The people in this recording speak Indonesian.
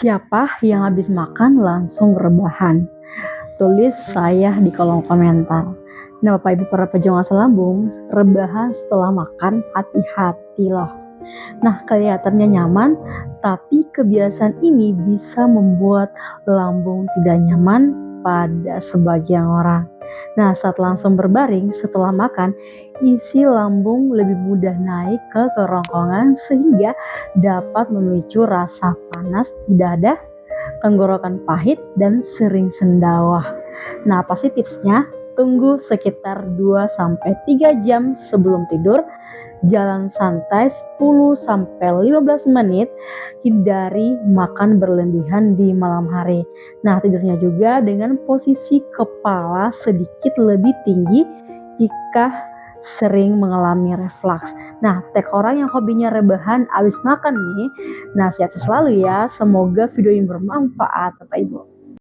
Siapa yang habis makan langsung rebahan? Tulis saya di kolom komentar. Nah, Bapak Ibu para pejuang asam lambung, rebahan setelah makan hati-hati loh. Nah, kelihatannya nyaman, tapi kebiasaan ini bisa membuat lambung tidak nyaman pada sebagian orang. Nah, saat langsung berbaring setelah makan, isi lambung lebih mudah naik ke kerongkongan sehingga dapat memicu rasa panas di dada, tenggorokan pahit, dan sering sendawa. Nah, apa sih tipsnya? Tunggu sekitar 2-3 jam sebelum tidur, jalan santai 10-15 menit, hindari makan berlebihan di malam hari. Nah, tidurnya juga dengan posisi kepala sedikit lebih tinggi jika sering mengalami refleks. Nah, tag orang yang hobinya rebahan abis makan nih. Nah, sehat selalu ya. Semoga video ini bermanfaat, Bapak Ibu.